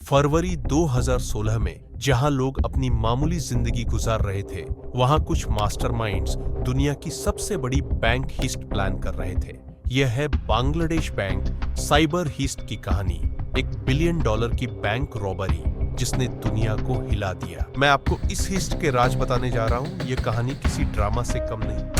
फरवरी 2016 में जहां लोग अपनी मामूली जिंदगी गुजार रहे थे, वहां कुछ मास्टरमाइंड्स दुनिया की सबसे बड़ी बैंक हीस्ट प्लान कर रहे थे। यह है बांग्लादेश बैंक साइबर हीस्ट की कहानी, $1 बिलियन की बैंक रॉबरी जिसने दुनिया को हिला दिया। मैं आपको इस हीस्ट के राज बताने जा रहा हूं। यह कहानी किसी ड्रामा से कम नहीं।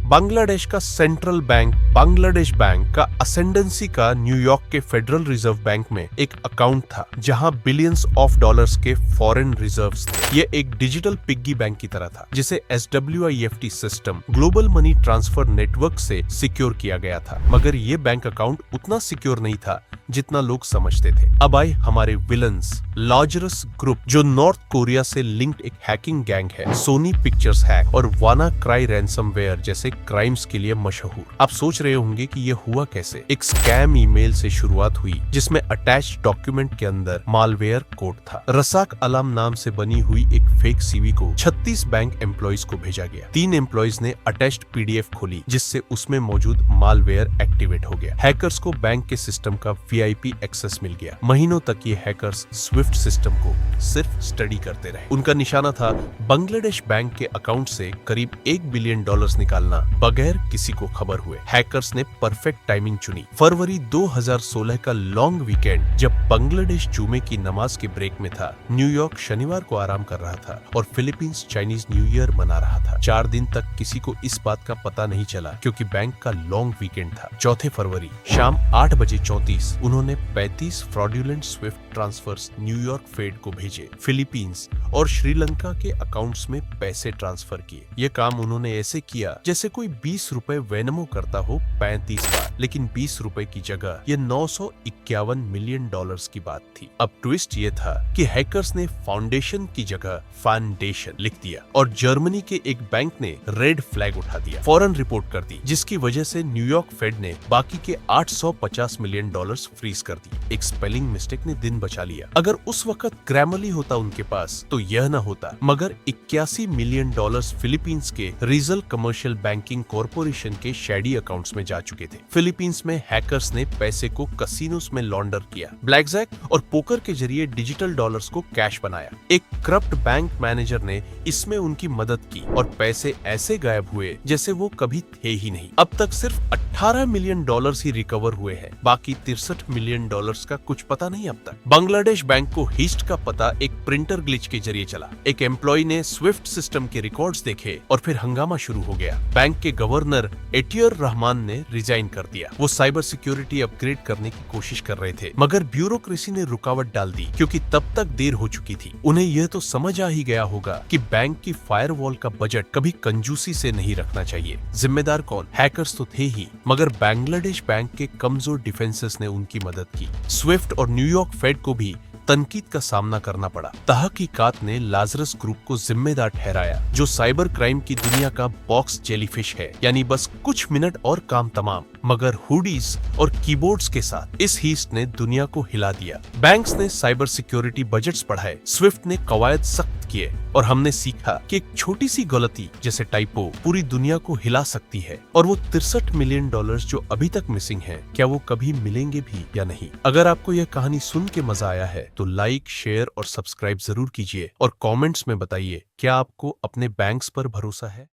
बांग्लादेश का सेंट्रल बैंक बांग्लादेश बैंक का असेंडेंसी का न्यूयॉर्क के फेडरल रिजर्व बैंक में एक अकाउंट था जहां बिलियंस ऑफ डॉलर्स के फॉरेन रिजर्व्स थे। ये एक डिजिटल पिग्गी बैंक की तरह था जिसे SWIFT system global money transfer network से सिक्योर किया गया था। मगर ये बैंक अकाउंट उतना सिक्योर नहीं था जितना लोग समझते थे। अब आए हमारे विलन्स, लाजरस ग्रुप जो नॉर्थ कोरिया से लिंक्ड एक हैकिंग गैंग है, सोनी पिक्चर्स हैक और वाना क्राई रैंसमवेयर जैसे क्राइम्स के लिए मशहूर। आप सोच रहे होंगे कि ये हुआ कैसे। एक स्कैम ईमेल से शुरुआत हुई जिसमें अटैच्ड डॉक्यूमेंट के अंदर मालवेयर कोड था। रसाक अलाम नाम से बनी हुई एक फेक सीवी को 36 बैंक एम्प्लॉइज को भेजा गया। 3 एम्प्लॉइज ने अटैच्ड PDF खोली जिससे उसमें मौजूद मालवेयर एक्टिवेट हो गया। हैकर्स को बैंक के सिस्टम का VIP एक्सेस मिल गया। महीनों तक ये हैकर्स स्विफ्ट सिस्टम को सिर्फ स्टडी करते रहे। उनका निशाना था बांग्लादेश बैंक के अकाउंट से करीब $1 बिलियन निकालना बगैर किसी को खबर हुए। हैकर्स ने परफेक्ट टाइमिंग चुनी। फरवरी 2016 का लॉन्ग वीकेंड जब बांग्लादेश जुमे की नमाज के ब्रेक में था, न्यूयॉर्क शनिवार को आराम कर रहा था और फिलीपींस चाइनीज न्यू ईयर मना रहा था। 4 दिन तक किसी को इस बात का पता नहीं चला क्योंकि बैंक का लॉन्ग वीकेंड था। 4 फरवरी शाम 8:34 उन्होंने 35 fraudulent SWIFT transfers New York Fed को भेजे। फिलीपींस और श्रीलंका के अकाउंट्स में पैसे ट्रांसफर किए। ये काम उन्होंने ऐसे किया जैसे कोई 20 रुपए वेनमो करता हो 35 बार, लेकिन 20 रुपए की जगह ये $951 मिलियन की बात थी। अब ट्विस्ट ये था कि हैकर्स ने फाउंडेशन की जगह फाउंडेशन लिख दिया और जर्मनी के एक बैंक ने रेड फ्लैग उठा दिया, फौरन रिपोर्ट कर दी, जिसकी वजह से न्यूयॉर्क फेड ने बाकी के $850 मिलियन फ्रीज कर दी। एक स्पेलिंग मिस्टेक ने दिन बचा लिया। अगर उस वक्त ग्रामरली होता उनके पास तो यह न होता। मगर $81 मिलियन फिलीपींस के रीजल कमर्शियल बैंकिंग कॉरपोरेशन के शैडी अकाउंट्स में जा चुके थे। फिलीपींस में हैकर्स ने पैसे को कसिनोस में लॉन्डर किया, ब्लैकजैक और पोकर के जरिए डिजिटल डॉलर्स को कैश बनाया। एक करप्ट बैंक मैनेजर ने इसमें उनकी मदद की और पैसे ऐसे गायब हुए जैसे वो कभी थे ही नहीं। अब तक सिर्फ $18 मिलियन ही रिकवर हुए हैं। बाकी $63 मिलियन का कुछ पता नहीं अब तक। बांग्लादेश बैंक को हीस्ट का पता एक प्रिंटर ग्लिच के जरिए चला। एक एम्प्लॉय ने स्विफ्ट सिस्टम के रिकॉर्ड्स देखे और फिर हंगामा शुरू हो गया। बैंक के गवर्नर एटियर रहमान ने रिजाइन कर दिया। वो साइबर सिक्योरिटी अपग्रेड करने की कोशिश कर रहे थे, मगर ब्यूरोक्रेसी ने रुकावट डाल दी क्योंकि तब तक देर हो चुकी थी। उन्हें यह तो समझ आ ही गया होगा कि बैंक की फायरवॉल का बजट कभी कंजूसी से नहीं रखना चाहिए। जिम्मेदार कौन? हैकर्स तो थे ही, मगर बांग्लादेश बैंक के कमजोर डिफेंसेस ने उनकी मदद की। स्विफ्ट और न्यूयॉर्क फेड को भी तनकीद का सामना करना पड़ा। तहकीकात ने लाजरस ग्रुप को जिम्मेदार ठहराया, जो साइबर क्राइम की दुनिया का बॉक्स जेलीफिश है, यानी बस कुछ मिनट और काम तमाम। मगर हुडीज और कीबोर्ड्स के साथ इस हीस्ट ने दुनिया को हिला दिया। बैंक्स ने साइबर सिक्योरिटी बजट्स बढ़ाए, स्विफ्ट ने कवायद सख्त किए और हमने सीखा कि एक छोटी सी गलती जैसे टाइपो पूरी दुनिया को हिला सकती है। और वो $63 मिलियन जो अभी तक मिसिंग हैं, क्या वो कभी मिलेंगे भी या नहीं? अगर आपको यह कहानी सुन के मजा आया है तो लाइक, शेयर और सब्सक्राइब जरूर कीजिए और कमेंट्स में बताइए क्या आपको अपने बैंक्स पर भरोसा है।